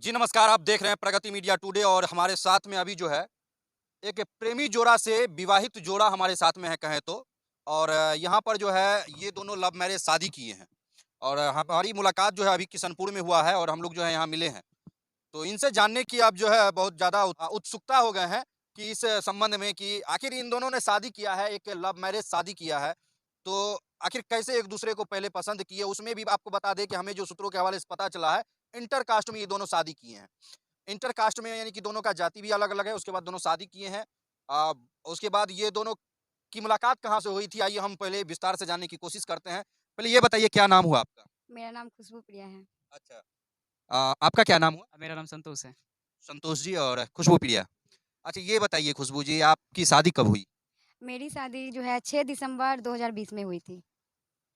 जी नमस्कार, आप देख रहे हैं प्रगति मीडिया टुडे और हमारे साथ में अभी जो है एक प्रेमी जोड़ा से विवाहित जोड़ा हमारे साथ में है कहें तो। और यहाँ पर जो है ये दोनों लव मैरिज शादी किए हैं और हमारी मुलाकात जो है अभी किशनपुर में हुआ है और हम लोग जो है यहाँ मिले हैं। तो इनसे जानने की अब जो है बहुत ज़्यादा उत्सुकता हो गए हैं कि इस संबंध में कि आखिर इन दोनों ने शादी किया है, एक लव मैरिज शादी किया है। तो आखिर कैसे एक-दूसरे को पहले पसंद किए, उसमें भी आपको बता दें कि हमें जो सूत्रों के हवाले से पता चला है, इंटर कास्ट में ये दोनों शादी किए हैं। इंटर कास्ट में यानी कि दोनों का जाति भी अलग-अलग है, उसके बाद दोनों शादी किए हैं। अ, उसके बाद ये दोनों की मुलाकात कहाँ से हुई थी, आइए हम पहले विस्तार से जानने की कोशिश करते हैं। पहले ये बताइए क्या नाम हुआ आपका? मेरा नाम खुशबू प्रिया है। अच्छा। आपका क्या नाम हुआ? मेरा नाम संतोष है। संतोष जी और खुशबू प्रिया। अच्छा ये बताइए खुशबू जी आपकी शादी कब हुई? मेरी शादी जो है 6 दिसंबर 2020 में हुई थी।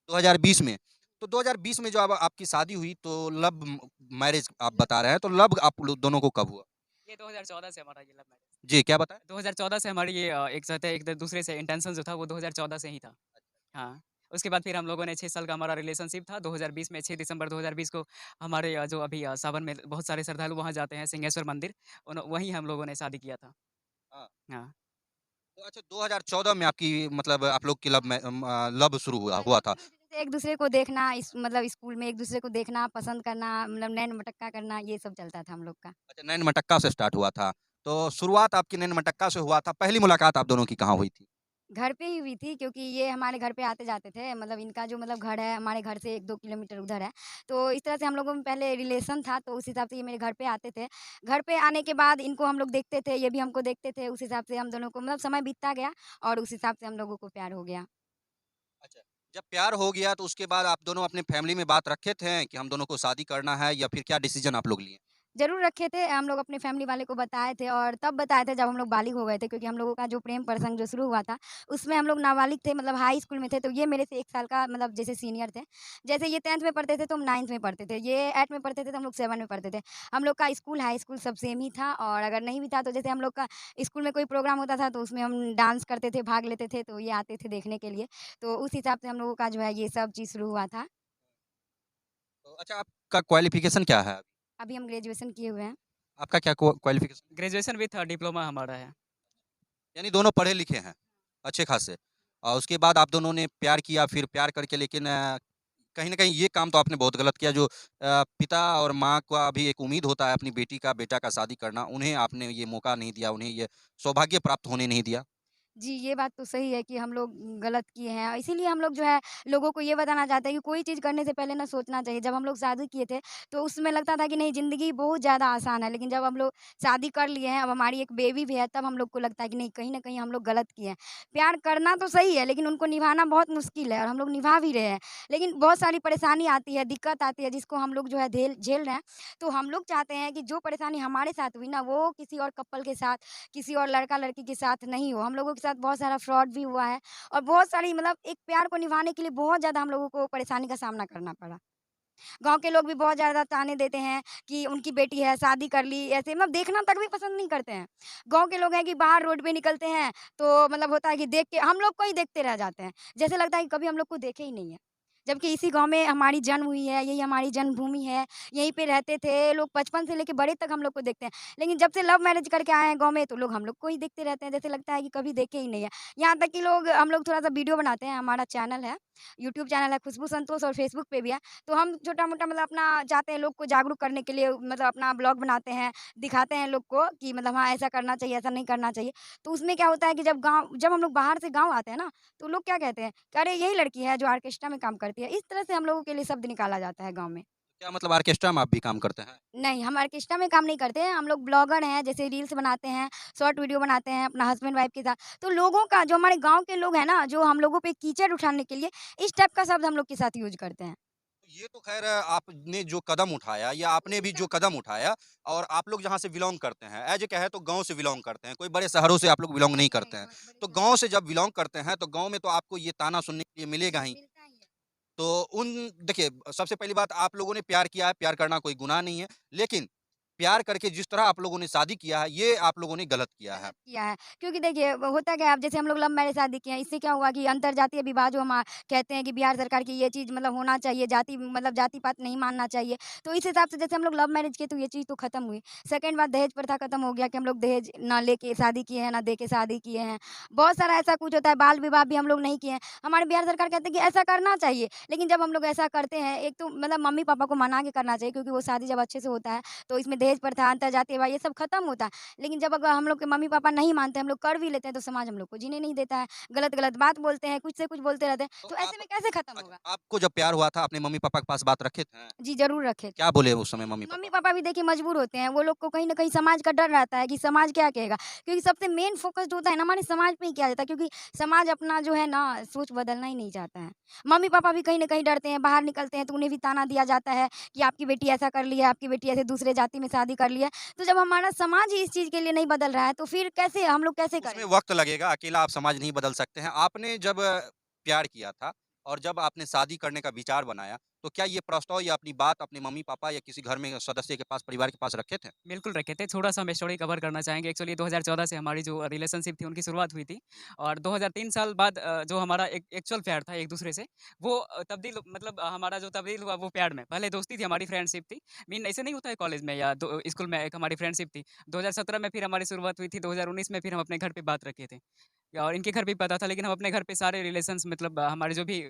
2020 में। तो 2020 में जो अब आपकी शादी हुई तो लव मैरिज आप बता रहे हैं, तो लव आप लोग दोनों को कब हुआ? ये 2014 से हमारा ये लव मैरिज। जी, क्या बताएँ? 2014 से हमारी ये एक साथ एक दूसरे से इंटेंशन जो था वो 2014 से ही था। हाँ, उसके बाद फिर हम लोगों ने 6 साल का हमारा रिलेशनशिप था। 2020 में 6 दिसंबर 2020 को हमारे जो अभी सावन में बहुत सारे श्रद्धालु वहाँ जाते हैं सिंहेश्वर मंदिर, उन वहीं हम लोगों ने शादी किया था। हाँ। हाँ। तो अच्छा 2014 में आपकी मतलब आप लोग की लव शुरू हुआ हाँ, हुआ था। शुरू से जैसे एक-दूसरे को देखना इस मतलब स्कूल में एक-दूसरे को देखना, पसंद करना, मतलब नैन-मटक्का करना, ये सब चलता था हम लोग का। अच्छा नैन मटक्का से स्टार्ट हुआ था। तो शुरुआत आपकी नैन मटक्का से हुआ था। पहली मुलाकात आप दोनों की कहाँ हुई थी? घर पे ही हुई थी क्योंकि ये हमारे घर पे आते-जाते थे। मतलब इनका जो मतलब घर है हमारे घर से 1-2 किलोमीटर उधर है। तो इस तरह से हम लोगों में पहले रिलेशन था तो उस हिसाब से ये मेरे घर पे आते थे। घर पे आने के बाद इनको हम लोग देखते थे, ये भी हमको देखते थे। उस हिसाब से हम दोनों को मतलब समय बीतता गया और उस हिसाब से हम लोगों को प्यार हो गया। अच्छा। जब प्यार हो गया तो उसके बाद आप दोनों अपने फैमिली में बात रखे थे कि हम दोनों को शादी करना है या फिर क्या डिसीज़न आप लोग लिए? ज़रूर रखे थे, हम लोग अपने फैमिली वाले को बताए थे और तब बताए थे जब हम लोग बालिग हो गए थे क्योंकि हम लोगों का जो प्रेम प्रसंग जो शुरू हुआ था, उसमें हम लोग नाबालिग थे मतलब हाई स्कूल में थे, तो ये मेरे से 1 साल का मतलब जैसे सीनियर थे। जैसे ये 10th में पढ़ते थे तो हम 9th में पढ़ते थे, ये 8th में पढ़ते थे तो हम लोग 7 में पढ़ते थे। हम लोग का स्कूल, हाई स्कूल सब सेम ही था और अगर नहीं भी था तो जैसे हम लोग का स्कूल में कोई प्रोग्राम होता था तो उसमें हम डांस करते थे, भाग लेते थे, तो ये आते थे देखने के लिए। तो उस हिसाब से हम लोगों का जो है ये सब चीज़ शुरू हुआ था। तो अच्छा आपका क्वालिफ़िकेशन क्या है? अभी हम ग्रेजुएशन किए हुए हैं। आपका क्या क्वालिफ़िकेशन? ग्रेजुएशन विथ डिप्लोमा हमारा है। यानी दोनों पढ़े लिखे हैं, अच्छे खासे। और उसके बाद आप दोनों ने प्यार किया फिर प्यार करके लेकिन कहीं न कहीं ये काम तो आपने बहुत गलत किया जो पिता और माँ का भी एक उम्मीद होता है अपनी बेटी का, बेटा का शादी करना, उन्हें आपने ये मौका नहीं दिया, उन्हें ये सौभाग्य प्राप्त होने नहीं दिया। जी, ये बात तो सही है कि हम लोग गलत किए हैं और इसीलिए हम लोग जो है लोगों को ये बताना चाहते हैं कि कोई चीज़ करने से पहले ना सोचना चाहिए। जब हम लोग शादी किए थे, तो उसमें लगता था कि नहीं ज़िंदगी बहुत ज़्यादा आसान है, लेकिन जब हम लोग शादी कर लिए हैं, अब हमारी एक बेबी भी है, तब हम लोग को लगता है कि नहीं कहीं न कहीं हम लोग गलत किए हैं। प्यार करना तो सही है, लेकिन उनको निभाना बहुत मुश्किल है और हम लोग निभा भी रहे हैं। लेकिन बहुत सारी परेशानी आती है, दिक्कत आती है जिसको हम लोग जो है झेल रहे हैं। तो हम लोग चाहते हैं कि जो परेशानी हमारे साथ हुई ना, वो किसी और कपल के साथ किसी और लड़का-लड़की के साथ नहीं हो। हम लोगों के साथ बहुत सारा फ्रॉड भी हुआ है और बहुत सारी मतलब एक प्यार को निभाने के लिए बहुत ज़्यादा हम लोगों को परेशानी का सामना करना पड़ा। गाँव के लोग भी बहुत ज़्यादा ताने देते हैं कि उनकी बेटी है, शादी कर ली, ऐसे मतलब देखना तक भी पसंद नहीं करते हैं। गाँव के लोग हैं कि बाहर रोड पे निकलते हैं, तो मतलब होता है कि देख के हम लोग को ही देखते रह जाते हैं। जैसे लगता है कि कभी हम लोग को देखे ही नहीं है। जबकि इसी गाँव में हमारी जन्म हुई है, यही हमारी जन्मभूमि है, यहीं पे रहते थे, लोग बचपन से लेके बड़े तक हम लोग को देखते हैं। लेकिन जब से लव मैरिज करके आए हैं गाँव में, तो लोग हम लोग को ही देखते रहते हैं, जैसे लगता है कि कभी देखे ही नहीं है। यहाँ तक कि लोग हम लोग थोड़ा-सा वीडियो बनाते हैं, हमारा चैनल है, यूट्यूब चैनल है खुशबू संतोष और फेसबुक पे भी है। तो हम छोटा-मोटा मतलब अपना चाहते हैं लोग को जागरूक करने के लिए मतलब अपना ब्लॉग बनाते हैं, दिखाते हैं लोग को कि मतलब हाँ, ऐसा करना चाहिए, ऐसा नहीं करना चाहिए। तो उसमें क्या होता है कि जब हम लोग बाहर से गाँव आते हैं ना, तो लोग क्या कहते हैं कि अरे यही लड़की है जो ऑर्केस्ट्रा में काम करती है। इस तरह से हम लोगों के लिए शब्द निकाला जाता है गाँव में। क्या मतलब ऑर्केस्ट्रा में आप भी काम करते हैं? नहीं, हम ऑर्केस्ट्रा में काम नहीं करते हैं, हम लोग ब्लॉगर हैं, जैसे रील्स बनाते हैं, शॉर्ट वीडियो बनाते हैं अपना हस्बैंड वाइफ के साथ। तो लोगों का जो हमारे गाँव के लोग हैं ना, जो हम लोगों पे कीचड़ उठाने के लिए इस टाइप का शब्द हम लोग के साथ यूज़ करते हैं। ये तो ख़ैर आपने जो कदम उठाया या आपने भी जो कदम उठाया और आप लोग जहाँ से बिलॉन्ग करते हैं, ऐज़ ए कहें तो गाँव से बिलॉन्ग करते हैं, कोई बड़े शहरों से आप लोग बिलॉन्ग नहीं नहीं, करते हैं। बहुत बड़े तो शहर गाँव से जब बिलॉन्ग करते हैं, तो गाँव में तो आपको ये ताना सुनने के लिए मिलेगा ही। मिलता ही है। तो उन देखिए, सबसे पहली बात आप लोगों ने प्यार किया है, प्यार करना कोई गुनाह नहीं है। लेकिन प्यार करके जिस तरह आप लोगों ने शादी किया है, ये आप लोगों ने गलत किया है। गलत किया है। क्योंकि देखिए होता क्या है अब जैसे हम लोग लव मैरिज शादी किए हैं, इससे क्या हुआ कि अंतरजातीय विवाह जो हम कहते हैं कि बिहार सरकार की ये चीज़ मतलब होना चाहिए, जाति मतलब जाति-पात नहीं मानना चाहिए। तो इस हिसाब से जैसे हम लोग लव मैरिज किए तो ये चीज़ तो खत्म हुई। सेकंड बात दहेज प्रथा खत्म हो गया कि हम लोग दहेज ना लेके शादी किए हैं, ना दे के शादी किए हैं। बहुत सारा ऐसा कुछ होता है, बाल विवाह भी हम लोग नहीं किए हैं। हमारे बिहार सरकार कहते हैं कि ऐसा करना चाहिए, लेकिन जब हम लोग ऐसा करते हैं, एक तो मतलब मम्मी-पापा को मना के करना चाहिए क्योंकि वो शादी जब अच्छे से होता है, तो इसमें दहेज प्रथा, अंतरजातीय विवाह ये सब खत्म होता है। लेकिन जब अगर हम लोग के मम्मी-पापा नहीं मानते, हम लोग कर भी लेते हैं, तो समाज हम लोग को जीने नहीं देता है। गलत-गलत बात बोलते हैं, कुछ से कुछ बोलते रहते हैं, तो तो आप ऐसे में कैसे खत्म अच्छा, होगा? आपको जब प्यार हुआ था, अपने मम्मी-पापा के पास बात रखे थे? जी, ज़रूर रखे थे। क्या बोले उस समय मम्मी-पापा? मम्मी-पापा भी देखिए मजबूर होते हैं, वो लोग को कहीं न कहीं समाज का डर रहता है कि समाज क्या कहेगा? क्योंकि सबसे मेन फ़ोकस जो होता है ना हमारे समाज पे ही किया जाता है क्योंकि समाज अपना जो है ना सोच बदलना ही नहीं चाहता है। मम्मी-पापा भी कहीं न कहीं डरते हैं, बाहर निकलते हैं तो उन्हें भी ताना दिया जाता है कि आपकी बेटी ऐसा कर ली है, आपकी बेटी ऐसे दूसरे जाति में शादी कर ली है। तो जब हमारा समाज ही इस चीज़ के लिए नहीं बदल रहा है, तो फिर कैसे हम लोग कैसे उसमें करें? वक़्त लगेगा, अकेला आप समाज नहीं बदल सकते हैं। आपने जब प्यार किया था और जब आपने शादी करने का विचार बनाया, तो क्या ये प्रस्ताव या अपनी बात अपने मम्मी-पापा या किसी घर में सदस्य के पास, परिवार के पास रखे थे? बिल्कुल रखे थे। थोड़ा-सा हम स्टोरी कवर करना चाहेंगे। एक्चुअली 2014 से हमारी जो रिलेशनशिप थी, उनकी शुरुआत हुई थी और 2003 साल बाद जो हमारा एक एक्चुअल प्यार था एक-दूसरे से, वो तब्दील मतलब हमारा जो तब्दील हुआ वो प्यार में। पहले दोस्ती थी, हमारी फ्रेंडशिप थी। मीन ऐसे नहीं होता है कॉलेज में या दो स्कूल में एक हमारी फ्रेंडशिप थी। 2017 में फिर हमारी शुरुआत हुई थी, 2019 में फिर हम अपने घर पे बात रखे थे। और इनके घर भी पता था, लेकिन हम अपने घर पे सारे रिलेशंस मतलब हमारे जो भी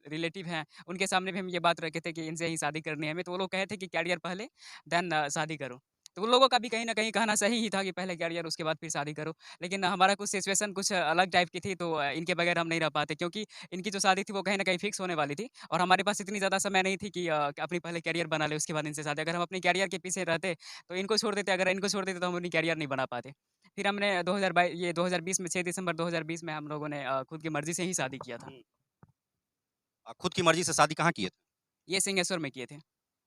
रिलेटिव हैं, उनके सामने भी हम ये बात रखे थे कि इनसे ही शादी करनी है हमें। तो वो लोग कहे थे कि करियर पहले, देन शादी करो। तो उन लोगों का भी कहीं न कहीं कहना सही ही था कि पहले करियर उसके बाद फिर शादी करो। लेकिन हमारा कुछ सिचुएशन कुछ अलग टाइप की थी तो इनके बगैर हम नहीं रह पाते क्योंकि इनकी जो शादी थी वो कहीं न कहीं फिक्स होने वाली थी और हमारे पास इतनी ज़्यादा समय नहीं थी कि अपनी पहले करियर बना लें उसके बाद इनसे शादी। अगर हम अपनी करियर के पीछे रहते तो इनको छोड़ देते, अगर इनको छोड़ देते तो हम अपनी करियर नहीं बना पाते। फिर हमने 2020 में 6 दिसंबर 2020 में हम लोगों ने खुद की मर्ज़ी से ही शादी किया था। हुँ। खुद की मर्ज़ी से शादी कहाँ किए थे? ये सिंहेश्वर में किए थे।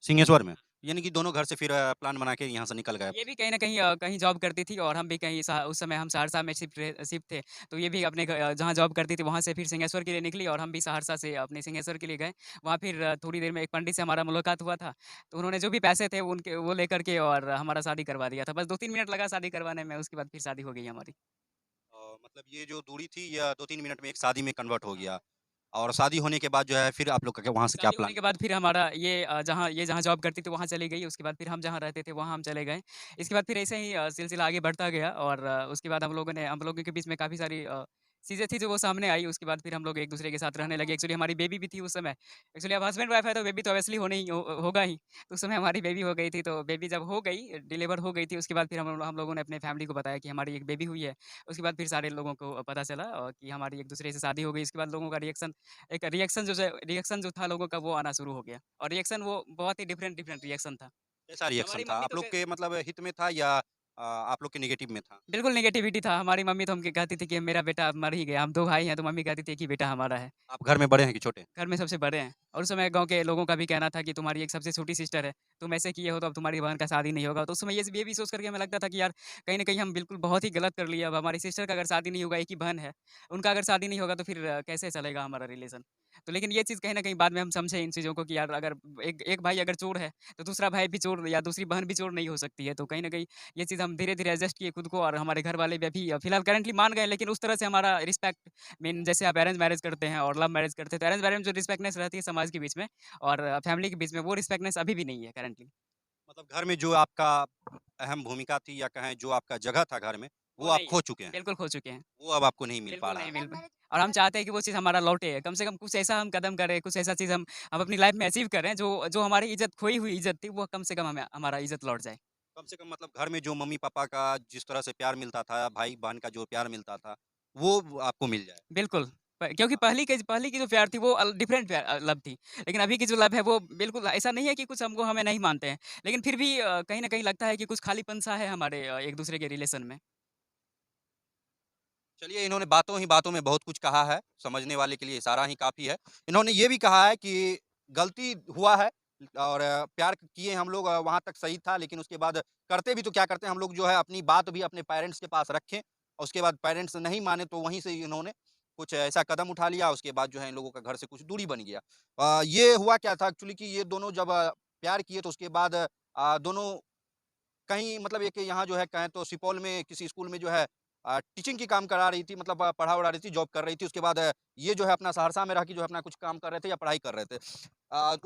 सिंहेश्वर में? यानी कि दोनों घर से फिर प्लान बना के यहाँ से निकल गए। ये भी कहीं न कहीं कहीं जॉब करती थी और हम भी कहीं उस समय हम सहरसा में शिफ्ट थे। तो ये भी अपने जहाँ जॉब करती थी वहाँ से फिर सिंहेश्वर के लिए निकली और हम भी सहरसा से अपने सिंहेश्वर के लिए गए। वहाँ फिर थोड़ी देर में एक पंडित से हमारा मुलाकात हुआ था। तो उन्होंने जो भी पैसे थे उनके वो लेकर के और हमारा शादी करवा दिया था। बस 2-3 मिनट लगा शादी करवाने में, उसके बाद फिर शादी हो गई हमारी। मतलब ये जो दूरी थी या 2-3 मिनट में एक शादी में कन्वर्ट हो गया और शादी होने के बाद जो है फिर आप लोग का क्या वहाँ से क्या शादी होने प्लान? के बाद फिर हमारा ये जहाँ जॉब करती थी वहाँ चली गई, उसके बाद फिर हम जहाँ रहते थे वहाँ हम चले गए। इसके बाद फिर ऐसे ही सिलसिला आगे बढ़ता गया और उसके बाद हम लोगों के बीच में काफ़ी सारी चीज़ें थी जो वो सामने आई, उसके बाद फिर हम लोग एक-दूसरे के साथ रहने लगे। एक्चुअली हमारी बेबी भी थी उस समय। एक्चुअली अब हस्बैंड-वाइफ है तो बेबी तो ऑब्वियसली होनी ही होगा ही। तो उस समय हमारी बेबी हो गई थी, तो बेबी जब हो गई, डिलीवर हो गई थी, उसके बाद फिर हम लोगों ने अपने फैमिली को बताया कि हमारी एक बेबी हुई है। उसके बाद फिर सारे लोगों को पता चला कि हमारी एक-दूसरे से शादी हो गई। उसके बाद लोगों का रिएक्शन जो था लोगों का वो आना शुरू हो गया और रिएक्शन वो बहुत ही डिफरेंट डिफरेंट रिएक्शन था। कैसा रिएक्शन हमारी था? मम्मी आप तो लोग के मतलब हित में था या आप लोग के नेगेटिव में था? बिल्कुल नेगेटिविटी था। हमारी मम्मी तो हमके कहती थी कि मेरा बेटा अब मर ही गया। हम 2 भाई हैं तो मम्मी कहती थी कि बेटा हमारा है। आप घर में बड़े हैं कि छोटे? घर में सबसे बड़े हैं और उस समय गाँव के लोगों का भी कहना था कि तुम्हारी एक सबसे छोटी सिस्टर है। तुम ऐसे किए हो तो अब तुम्हारी बहन का शादी नहीं होगा। तो उस समय ये भी सोच कर के हमें लगता था कि यार कहीं न कहीं हम बिल्कुल बहुत ही गलत कर लिए। अब हमारी सिस्टर का अगर शादी नहीं होगा, एक ही बहन है। उनका अगर शादी नहीं होगा तो फिर कैसे चलेगा हमारा रिलेशन? तो लेकिन ये चीज़ कहीं न कहीं बाद में हम समझे इन चीज़ों को कि यार अगर एक एक भाई अगर चोर है, तो दूसरा भाई भी चोर या दूसरी बहन भी चोर नहीं हो सकती है। तो कहीं न कहीं ये चीज़ हम धीरे-धीरे एडजस्ट किए खुद को और हमारे घर वाले भी अभी फिलहाल करंटली मान गए, लेकिन उस तरह से हमारा रिस्पेक्ट मीन जैसे आप अरेंज मैरेज करते हैं और लव मैरेज करते हैं, तो अरेंज मैरेज में जो रिस्पेक्टनेस रहती है समाज के बीच में और फैमिली के बीच में, वो रिस्पेक्टनेस अभी भी नहीं है करंटली। मतलब घर में जो आपका अहम भूमिका थी या कहें जो आपका जगह था घर में, वो वो आप नहीं है, खो चुके हैं। बिल्कुल खो चुके हैं। वो अब आपको नहीं मिल पा बिल्कुल रहा नहीं है। मिल लव पाए मैरिज और हम मैरिज चाहते हैं कि वो चीज़ हमारा लौटे। कम से कम कुछ ऐसा हम कदम करें, कुछ ऐसा चीज़ हम अपनी लाइफ़ में अचीव करें जो जो हमारी इज़्ज़त खोई हुई इज़्ज़त थी, वो कम से कम हमें हमारा इज़्ज़त लौट जाए। कम से कम मतलब घर में जो मम्मी-पापा का जिस तरह से प्यार मिलता था, भाई-बहन का जो प्यार मिलता था, वो आपको मिल जाए। बिल्कुल, क्योंकि पहली की जो प्यार थी वो डिफरेंट लव थी। लेकिन अभी की जो लव है वो बिल्कुल ऐसा नहीं है कि कुछ हमको हमें नहीं मानते हैं। लेकिन फिर भी कहीं न कहीं लगता है कि कुछ खालीपन-सा है हमारे एक-दूसरे के रिलेशन में। चलिए इन्होंने बातों ही बातों में बहुत कुछ कहा है, समझने वाले के लिए इशारा ही काफ़ी है। इन्होंने ये भी कहा है कि गलती हुआ है और प्यार किए हम लोग वहाँ तक सही था लेकिन उसके बाद करते भी तो क्या करते हैं हम लोग जो है अपनी बात भी अपने पेरेंट्स के पास रखें और उसके बाद पेरेंट्स नहीं माने तो वहीं से इन्होंने कुछ ऐसा कदम उठा लिया उसके बाद जो है इन लोगों का घर से कुछ दूरी बन गया। ये हुआ क्या था एक्चुअली कि ये दोनों जब प्यार किए तो उसके बाद दोनों कहीं मतलब एक यहाँ जो है कहें तो सुपौल में किसी स्कूल में जो है टीचिंग की काम करा रही थी, मतलब पढ़ा-वढ़ा रही थी, जॉब कर रही थी। उसके बाद ये जो है अपना सहरसा में रह के जो है अपना कुछ काम कर रहे थे या पढ़ाई कर रहे थे।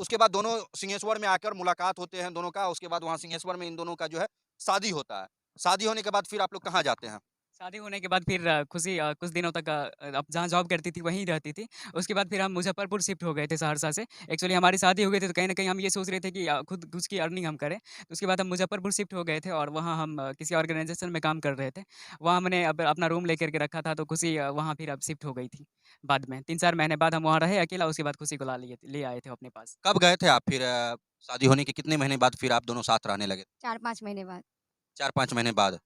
उसके बाद दोनों सिंहेश्वर में आकर मुलाकात होते हैं दोनों का, उसके बाद वहाँ सिंहेश्वर में इन दोनों का जो है शादी होता है। शादी होने के बाद फिर आप लोग कहाँ जाते हैं? शादी होने के बाद फिर खुशी कुछ दिनों तक अब जहाँ जॉब करती थी वहीं रहती थी। उसके बाद फिर हम मुज़फ्फरपुर शिफ्ट हो गए थे सहरसा से। एक्चुअली हमारी शादी हो गई थी तो कहीं न कहीं हम ये सोच रहे थे कि खुद कुछ की अर्निंग हम करें। तो उसके बाद हम मुज़फ्फरपुर शिफ्ट हो गए थे और वहाँ हम किसी ऑर्गनाइज़ेशन में काम कर रहे थे। वहाँ हमने अब अपना रूम लेकर के रखा था तो खुशी वहाँ फिर अब शिफ्ट हो गई थी बाद में। 3-4 महीने बाद हम वहाँ रहे अकेला, उसके बाद खुशी को ले आए थे अपने पास। कब गए थे आप फिर शादी होने के कितने महीने बाद फिर आप दोनों साथ रहने लगे? 4-5 महीने बाद। 4-5 महीने बाद।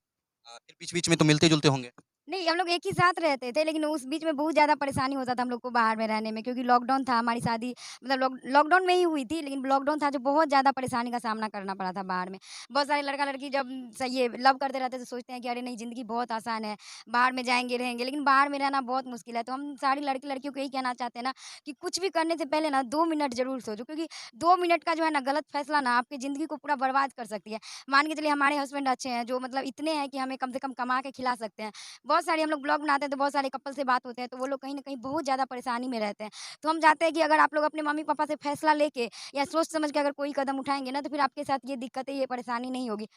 फिर बीच-बीच में तो मिलते-जुलते होंगे? नहीं, हम लोग एक ही साथ रहते थे, लेकिन उस बीच में बहुत ज़्यादा परेशानी होता था हम लोग को बाहर में रहने में, क्योंकि लॉकडाउन था, हमारी शादी मतलब लॉकडाउन में ही हुई थी, लेकिन लॉकडाउन था जो बहुत ज़्यादा परेशानी का सामना करना पड़ा था बाहर में। बहुत सारे लड़का-लड़की जब ये लव करते रहते तो सोचते हैं कि अरे नहीं, ज़िंदगी बहुत आसान है, बाहर में जाएँगे, रहेंगे, लेकिन बाहर में रहना बहुत मुश्किल है। तो हम सारी लड़की-लड़कियों को यही कहना चाहते हैं ना कि कुछ भी करने से पहले ना 2 मिनट ज़रूर सोचो, क्योंकि 2 मिनट का जो है ना गलत फैसला ना आपकी ज़िंदगी को पूरा बर्बाद कर सकती है। मान के चलिए हमारे हस्बैंड अच्छे हैं, जो मतलब इतने हैं कि हमें कम से कम कमा के खिला सकते हैं। बहुत सारे हम लोग ब्लॉग बनाते हैं तो बहुत सारे कपल से बात होते हैं, तो वो लोग कहीं न कहीं बहुत ज़्यादा परेशानी में रहते हैं। तो हम चाहते हैं कि अगर आप लोग अपने मम्मी-पापा से फैसला लेके या सोच समझ के अगर कोई कदम उठाएँगे ना, तो फिर आपके साथ ये दिक्कतें, ये परेशानी नहीं होगी।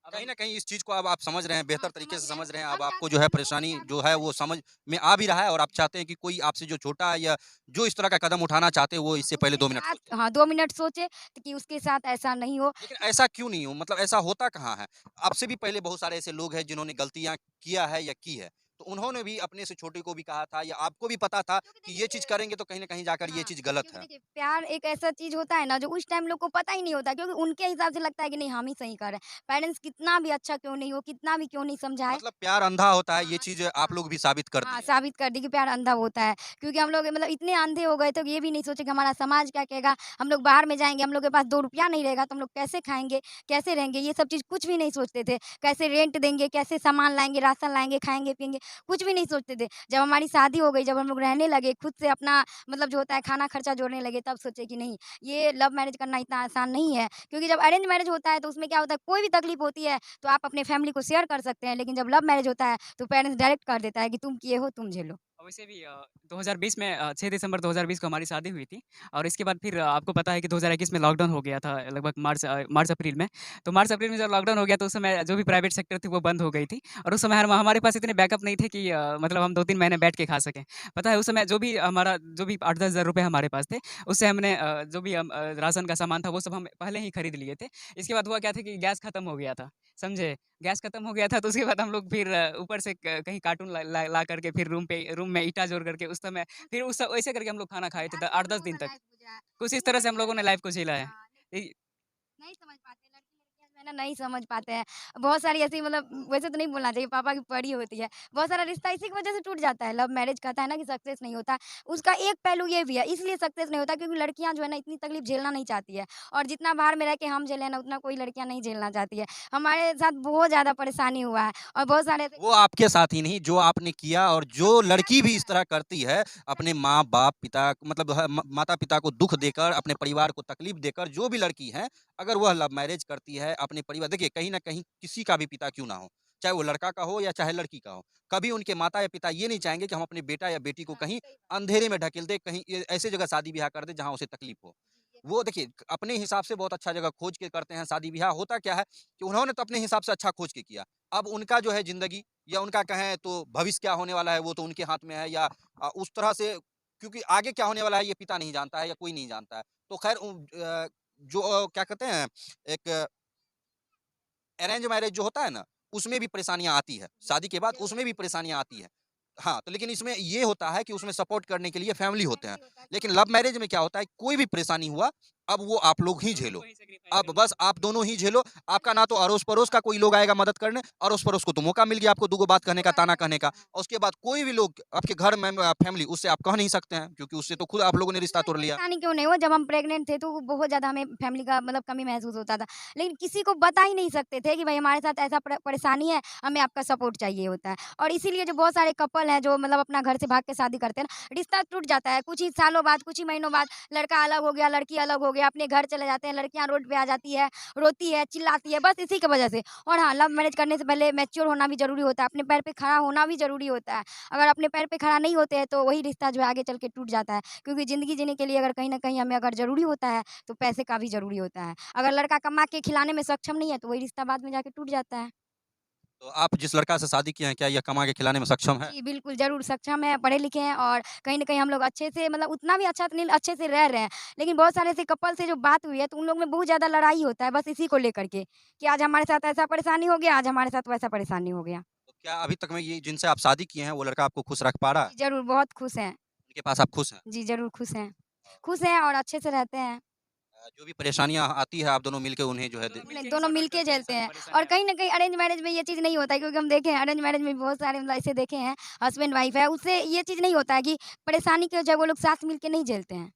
अब कहीं हम न कहीं इस चीज़ को अब आप समझ रहे हैं, बेहतर हाँ, तरीके समझ से रहे हैं। समझ रहे हैं। हम अब आपको चाहते जो हैं है कि बहुत परेशानी ज़्यादा जो है वो समझ में आ भी रहा है और आप चाहते हैं कि कोई आपसे जो छोटा है या जो इस तरह का कदम उठाना चाहते हैं वो हाँ, इससे पहले उसके 2 मिनट सोचे। साथ हाँ, 2 मिनट सोचे कि उसके साथ ऐसा नहीं हो। लेकिन ऐसा क्यों नहीं हो? मतलब ऐसा होता कहाँ है? आपसे भी पहले बहुत सारे ऐसे लोग हैं जिन्होंने गलतियाँ किया है या की है। तो उन्होंने भी अपने से छोटे को भी कहा था या आपको भी पता था क्योंकि कि देखिए ये चीज़ करेंगे तो कहीं न कहीं जाकर ये हाँ, चीज़ गलत क्योंकि है। देखिए प्यार एक ऐसा चीज़ होता है ना जो उस टाइम लोग को पता ही नहीं होता, क्योंकि उनके हिसाब से लगता है कि नहीं हम ही सही कर रहे हैं। पेरेंट्स कितना भी अच्छा क्यों नहीं हो, कितना भी क्यों नहीं समझाए। मतलब प्यार अंधा होता है, ये हाँ, चीज़ आप हाँ। लोग भी साबित कर हाँ, दिए हैं। साबित कर दी कि प्यार अंधा होता है। क्योंकि हम लोग मतलब इतने अंधे हो गए थे कि ये भी नहीं सोचे कि हमारा समाज क्या कहेगा। हम लोग बाहर में जाएँगे, हम लोग के पास 2 रुपया नहीं रहेगा तो हम लोग कैसे खाएँगे, कैसे रहेंगे, ये सब चीज़ कुछ भी नहीं सोचते थे। कैसे रेंट देंगे, कैसे सामान लाएँगे, राशन लाएँगे, खाएँगे-पिएँगे, कुछ भी नहीं सोचते थे। जब हमारी शादी हो गई, जब हम लोग रहने लगे, खुद से अपना मतलब जो होता है खाना खर्चा जोड़ने लगे, तब सोचे कि नहीं, ये लव मैरिज करना इतना आसान नहीं है। क्योंकि जब अरेंज मैरिज होता है तो उसमें क्या होता है, कोई भी तकलीफ होती है तो आप अपने फैमिली को शेयर कर सकते हैं, लेकिन जब लव मैरिज होता है तो पेरेंट्स डायरेक्ट कर देता है कि तुम किए हो, तुम झेलो। वैसे भी 2020 में 6 दिसंबर 2020 को हमारी शादी हुई थी और इसके बाद फिर आपको पता है कि 2021 में लॉकडाउन हो गया था लगभग मार्च-अप्रैल में। तो मार्च-अप्रैल में जब लॉकडाउन हो गया तो उस समय जो भी प्राइवेट सेक्टर थी वो बंद हो गई थी और उस समय हमारे पास इतने बैकअप नहीं थे कि मतलब हम 2-3 महीने बैठ के खा सकें। पता है उस समय जो भी 8-10 हज़ार रुपए हमारे पास थे, उससे हमने जो भी राशन का सामान था वो सब हम पहले ही खरीद लिए थे। इसके बाद हुआ क्या था कि गैस खत्म हो गया था, समझे? गैस खत्म हो गया था तो उसके बाद हम लोग फिर ऊपर से क कहीं कार्टून ला करके फिर रूम में ईंटा जोड़ करके उस समय फिर उस वैसे करके हम लोग खाना खाए थे द ऐसे हम 8-10 लोगों दिन का तक। लाइफ गुजरा है। कुछ इस लेकिन तरह से हम लड़के लोगों ने लड़कियाँ लाइफ़ को झेला है। हाँ, इ नहीं समझ पाते, लड़के-लड़कियाँ जो है ना नहीं समझ पाते हैं। बहुत सारी ऐसी मतलब वैसे तो नहीं बोलना चाहिए, पापा की परी होती है। बहुत सारा रिश्ता इसी की वजह से टूट जाता है। लव मैरिज कहता है ना कि सक्सेस नहीं होता। उसका एक पहलू ये भी है, इसलिए सक्सेस नहीं होता क्योंकि लड़कियाँ जो है ना इतनी तकलीफ झेलना नहीं चाहती है और जितना बाहर में रह के हम झेले ना उतना कोई लड़कियाँ नहीं झेलना चाहती है। हमारे साथ बहुत ज़्यादा परेशानी हुआ है और बहुत सारे ऐसे वो आपके साथ ही नहीं, जो आपने किया और जो सबके साथ लड़की भी होता इस है। तरह करती है, अपने लड़की माँ-बाप, पिता मतलब माता-पिता को दुःख देकर, अपने परिवार को तकलीफ देकर, जो भी लड़की है, अगर वह लव मैरिज करती है, अपने परिवार देखिए कहीं न कहीं किसी का भी पिता क्यों ना हो, चाहे वो लड़का का हो या चाहे लड़की का हो, कभी उनके माता या पिता ये नहीं चाहेंगे कि हम अपने बेटा या बेटी को हाँ, कहीं सही बात। अंधेरे में ढकेल दें, कहीं ऐसे जगह शादी-ब्याह कर दें, जहाँ उसे तकलीफ हो। जी, ये वो देखिए अपने हिसाब से बहुत अच्छा जगह खोज के करते हैं शादी-ब्याह, होता क्या है कि उन्होंने तो अपने हिसाब से अच्छा खोज के किया। अब उनका जो है ज़िंदगी या उनका कहें तो भविष्य क्या होने वाला है वो तो उनके हाथ में है या उस तरह से क्योंकि आगे क्या होने वाला है ये पिता नहीं जानता है या कोई नहीं जानता है। तो ख़ैर जो क्या कहते हैं एक अरेंज मैरेज जो होता है ना, उसमें भी परेशानियाँ आती है। जी, शादी के बाद ज़रूर उसमें भी आती है। परेशानियाँ आती हैं। हाँ, तो लेकिन इसमें ये होता है कि उसमें सपोर्ट करने के लिए फैमिली होते हैं। फैमिली होता है कि लेकिन हाँ, लव मैरेज में क्या होता है, कोई भी परेशानी हुआ, अब वो आप लोग ही हम लोग झेलो। को ही सैक्रिफाइस अब करना बस है। आप दोनों ही झेलो। आपका ना तो अड़ोस-पड़ोस का कोई लोग आएगा मदद करने, अड़ोस-पड़ोस को तो मौका मिल गया आपको 2 गो बात कहने 2 का, बात ताना करने कहने का। का। हाँ। और उसके बाद कोई भी लोग आपके घर में फैमिली उससे आप कह नहीं सकते हैं, क्योंकि उससे तो खुद आप लोगों ने रिश्ता कोई तोड़ लिया। परेशानी क्यों नहीं हो, जब हम प्रेग्नेंट थे तो बहुत ज़्यादा हमें फैमिली का मतलब कमी महसूस होता था। लेकिन किसी को बता ही नहीं सकते थे कि भाई हमारे साथ ऐसा परेशानी है, हमें आपका सपोर्ट चाहिए होता है। और इसीलिए जो बहुत सारे कपल हैं जो मतलब अपना घर से भाग के शादी करते हैं ना, रिश्ता टूट जाता है। कुछ ही सालों बाद, कुछ ही महीनों बाद लड़का अलग हो गया, लड़की अलग हो हो गया, अपने घर चले जाते हैं, लड़कियाँ रोड पे आ जाती है, रोती है, चिल्लाती है, बस इसी की वजह से। और हाँ, लव मैरिज करने से पहले मैच्योर होना भी ज़रूरी होता है, अपने पैर पे खड़ा होना भी ज़रूरी होता है। अगर अपने पैर पे खड़ा नहीं होते हैं, तो वही रिश्ता जो है आगे चल के टूट जाता है। क्योंकि ज़िंदगी जीने के लिए अगर कहीं न कहीं हमें अगर ज़रूरी होता है, तो पैसे का भी ज़रूरी होता है। अगर लड़का कमा के खिलाने में सक्षम नहीं है, तो वही रिश्ता बाद में जाके टूट जाता है। तो आप जिस लड़का से शादी किए हैं, क्या यह कमा के खिलाने में सक्षम है? जी, बिल्कुल, ज़रूर सक्षम है, पढ़े-लिखे हैं और कहीं न कहीं हम लोग अच्छे से मतलब उतना भी अच्छा तो नहीं, अच्छे से रह रहे हैं। लेकिन बहुत सारे ऐसे कपल से जो बात हुई है, तो उन लोग में बहुत ज़्यादा लड़ाई होता है, बस इसी को लेकर के, कि आज हमारे साथ ऐसा परेशानी हो गया, आज हमारे साथ वैसा परेशानी हो गया। तो क्या अभी तक में ये जिनसे आप शादी किए हैं, वो लड़का आपको खुश रख पा रहा है? जी, ज़रूर, बहुत खुश हैं। उनके पास आप खुश हैं? जी, ज़रूर खुश हैं। खुश हैं और अच्छे से रहते हैं। जो भी परेशानियाँ आती है, आप दोनों मिलके उन्हें जो है दोनों नहीं, मिलके ही दोनों सॉर्ट आउट मिलके करते हैं झेलते सारी हैं और परेशानियाँ। कहीं न कहीं अरेंज मैरेज में ये चीज़ नहीं होता है क्योंकि हम देखे हैं अरेंज मैरेज में बहुत सारे मतलब ऐसे देखे हैं, हस्बैंड वाइफ है, उससे ये चीज़ नहीं होता है कि परेशानी की वजह वो लोग साथ मिल के नहीं झेलते हैं।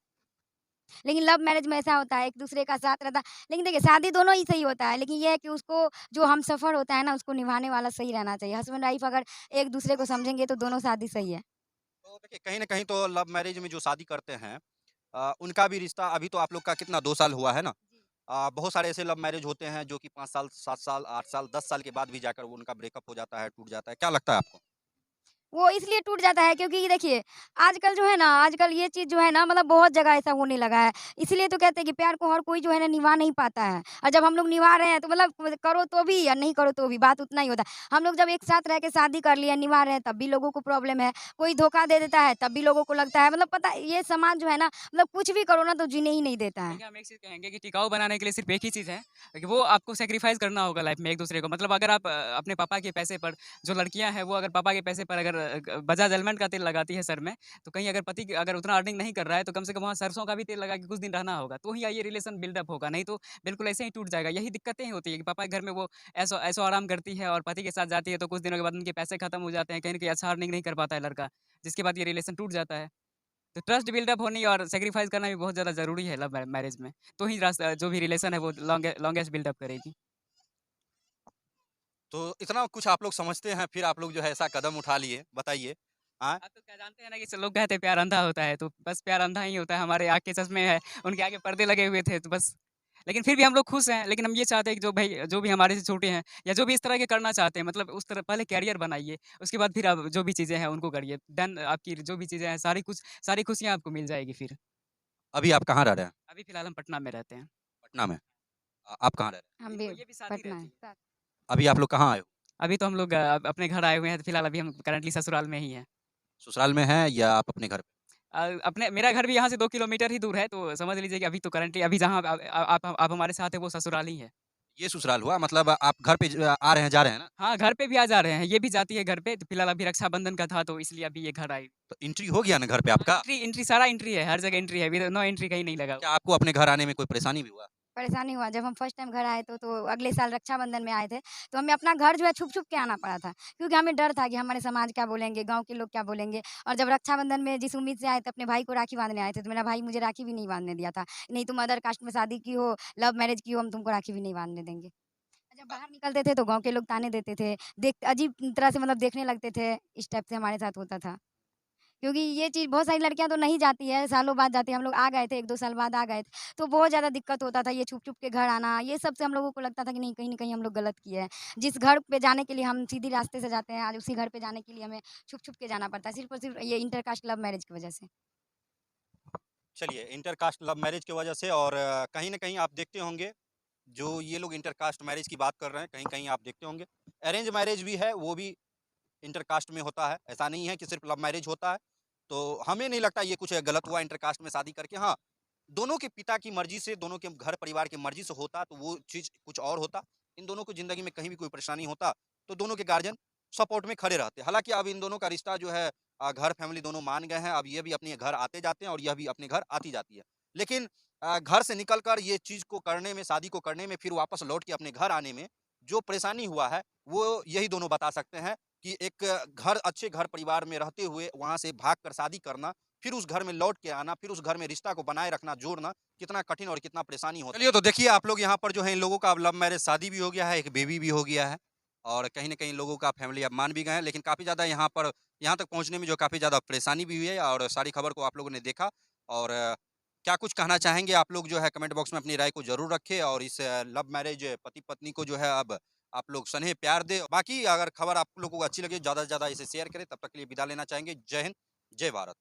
लेकिन लव मैरिज में ऐसा होता है, एक-दूसरे का साथ रहता है। लेकिन देखिए शादी दोनों ही सही होता है, लेकिन ये है कि उसको जो हमसफ़र होता है ना, उसको निभाने वाला सही रहना चाहिए। हस्बैंड वाइफ अगर एक-दूसरे को समझेंगे तो दोनों शादी सही है। तो देखिए, कहीं न कहीं तो लव मैरिज में जो शादी करते हैं उनका भी रिश्ता अभी तो आप लोग का कितना 2 साल हुआ है ना? बहुत सारे ऐसे लव मैरिज होते हैं जो कि 5 साल, 7 साल, 8 साल, 10 साल के बाद भी जाकर वो उनका ब्रेकअप हो जाता है, टूट जाता है। क्या लगता है आपको? वो इसलिए टूट जाता है क्योंकि देखिए, आजकल जो है ना, आजकल ये चीज़ जो है ना मतलब बहुत जगह ऐसा होने लगा है। इसीलिए तो कहते हैं कि प्यार को हर कोई जो है ना निभा नहीं पाता है और जब हम लोग निभा रहे हैं तो मतलब करो तो भी या नहीं करो तो भी बात उतना ही होता है। हम लोग जब एक साथ रह के शादी कर लिए, निभा रहे हैं तब भी लोगों को प्रॉब्लम है। कोई धोखा दे देता है तब भी लोगों को लगता है मतलब पता है ये समाज जो है ना मतलब कुछ भी करो ना तो जीने ही नहीं देता है। देखिए, हम एक चीज़ कहेंगे कि टिकाऊ बनाने के लिए सिर्फ़ एक ही चीज़ है कि वो आपको सैक्रिफ़ाइस करना होगा लाइफ़ में एक-दूसरे को। मतलब अगर आप अपने पापा के पैसे पर जो लड़कियाँ हैं, वो अगर पापा के पैसे पर अगर बजाज एलिमेंट का तेल लगाती है सर में, तो कहीं अगर पति अगर उतना अर्निंग नहीं कर रहा है, तो कम से कम वहाँ सरसों का भी तेल लगा के कुछ दिन रहना होगा। तो ही ये रिलेशन बिल्डअप होगा, नहीं तो बिल्कुल ऐसे ही टूट जाएगा। यही दिक्कतें ही होती है कि पापा के घर में वो ऐशो-आराम करती है और पति के साथ जाती है, तो कुछ दिनों के बाद उनके पैसे खत्म हो जाते हैं। कहीं न कहीं अच्छा अर्निंग नहीं कर पाता है लड़का, जिसके बाद ये रिलेशन टूट जाता है। तो ट्रस्ट बिल्डअप होनी और सैक्रिफाइस करना भी बहुत ज़्यादा ज़रूरी है लव मैरिज में। तो ही जो भी रिलेशन है वो लॉन्गेस्ट बिल्डअप करेगी। तो इतना कुछ आप लोग समझते हैं, फिर आप लोग जो है ऐसा कदम उठा लिए, बताइए? हाँ, आप तो क्या जानते हैं ना कि लोग कहते हैं प्यार अंधा होता है, तो बस प्यार अंधा ही होता है। हमारे आँख के चश्मे हैं, उनके आगे पर्दे लगे हुए थे तो बस। लेकिन फिर भी हम लोग खुश हैं, लेकिन हम ये चाहते हैं कि जो भी हमारे से छोटे हैं या जो भी इस तरह के करना चाहते हैं मतलब उस तरह पहले करियर बनाइए, उसके बाद फिर आप जो भी चीज़ें हैं उनको करिए। देन आपकी जो भी चीज़ें हैं सारी खुशियाँ आपको मिल जाएगी फिर। अभी आप कहाँ रह रहे हैं? अभी फ़िलहाल हम पटना में रहते हैं। पटना में। आप कहाँ रह रहे हैं? हम भी इनको ये भी साथ ही पटना रहती है। है। अभी आप लोग कहाँ आए हो? अभी तो हम लोग अपने घर आए हुए हैं, तो फिलहाल अभी हम करंटली ससुराल में ही हैं। ससुराल में हैं या आप अपने घर पे? अपने मेरा घर भी यहाँ से 2 किलोमीटर ही दूर है, तो समझ लीजिए कि अभी तो करंटली अभी जहाँ आप हमारे साथ हैं, वो ससुराल ही है। ये ससुराल हुआ मतलब आप घर पे आ रहे हैं, जा रहे हैं ना? हाँ, घर पे भी आ जा रहे हैं, ये भी जाती है घर पे, तो फिलहाल अभी रक्षाबंधन का था, तो इसलिए अभी ये घर आई। तो एंट्री हो गया ना घर पे हाँ, आपका? एंट्री एंट्री सारा एंट्री है, हर जगह एंट्री है, अभी नो एंट्री कहीं नहीं लगा हुआ। क्या आपको अपने घर आने में कोई परेशानी भी हुआ? परेशानी हुआ जब हम फर्स्ट टाइम घर आए तो अगले साल रक्षाबंधन में आए थे, तो हमें अपना घर जो है छुप-छुप के आना पड़ा था। क्योंकि हमें डर था कि हमारे समाज क्या बोलेंगे, गाँव के लोग क्या बोलेंगे और जब रक्षाबंधन में जिस उम्मीद से आए थे अपने भाई को राखी बाँधने आए थे, तो मेरा भाई मुझे राखी भी नहीं बाँधने दिया था। नहीं तुम अदर कास्ट में शादी की हो, लव मैरिज की हो, हम तुमको राखी भी नहीं बाँधने देंगे। जब बाहर निकलते थे तो गाँव के लोग ताने देते थे, देख अजीब तरह से मतलब देखने लगते थे, इस टाइप से हमारे साथ होता था। क्योंकि ये चीज़ बहुत सारी लड़कियाँ तो नहीं जाती है, सालों बाद जाती है। हम लोग आ गए थे, 1-2 साल बाद आ गए थे, तो बहुत ज़्यादा दिक्कत होता था, ये छुप-छुप के घर आना, ये सब से हम लोगों को लगता था कि नहीं, कहीं न कहीं हम लोग गलत किए हैं। जिस घर पे जाने के लिए हम सीधी रास्ते से जाते हैं, आज उसी घर पे जाने के लिए हमें छुप-छुप के जाना पड़ता है, सिर्फ़ और सिर्फ़ ये इंटर कास्ट लव मैरिज की वजह से। चलिए, इंटर कास्ट लव मैरिज की वजह से और कहीं न कहीं आप देखते होंगे, जो ये लोग इंटर कास्ट मैरिज की बात कर रहे हैं, कहीं-कहीं आप देखते होंगे, अरेंज मैरिज भी है, वो भी इंटर कास्ट में होता है। ऐसा नहीं है कि सिर्फ़ लव मैरिज होता है। तो हमें नहीं लगता ये कुछ गलत हुआ इंटर कास्ट में शादी करके। हाँ, दोनों के पिता की मर्ज़ी से, दोनों के घर परिवार की मर्ज़ी से होता तो वो चीज़ कुछ और होता। इन दोनों को ज़िंदगी में कहीं भी कोई परेशानी होता, तो दोनों के गार्जियन सपोर्ट में खड़े रहते। हालाँकि अब इन दोनों का रिश्ता जो है घर फैमिली दोनों मान गए हैं। अब ये भी अपने घर आते-जाते हैं और यह भी अपने घर आती-जाती है। लेकिन घर से निकल कर ये चीज़ को करने में, शादी को करने में, फिर वापस लौट के अपने घर आने में जो परेशानी हुआ है, वो यही दोनों बता सकते हैं कि एक अच्छे घर परिवार में रहते हुए वहाँ से भाग कर शादी करना, फिर उस घर में लौट के आना, फिर उस घर में रिश्ता को बनाए रखना, जोड़ना, कितना कठिन और कितना परेशानी होता है। चलिए तो देखिए आप लोग यहाँ पर जो है इन लोगों का अब लव मैरिज शादी भी हो गया है, एक बेबी भी हो गया है और कहीं न कहीं लोगों का फैमिली अब मान भी गए हैं, लेकिन काफ़ी ज़्यादा यहाँ तक पहुँचने में जो काफ़ी ज़्यादा परेशानी भी हुई है और सारी खबर को आप लोगों ने देखा और क्या कुछ कहना चाहेंगे आप लोग जो है कमेंट बॉक्स में अपनी राय को ज़रूर रखें और इस लव मैरिज पति-पत्नी को जो है अब आप लोग स्नेह प्यार दें। बाकी अगर खबर आप लोगों को अच्छी लगी ज़्यादा से ज़्यादा इसे शेयर करें। तब तक के लिए विदा लेना चाहेंगे। जय हिंद, जय भारत।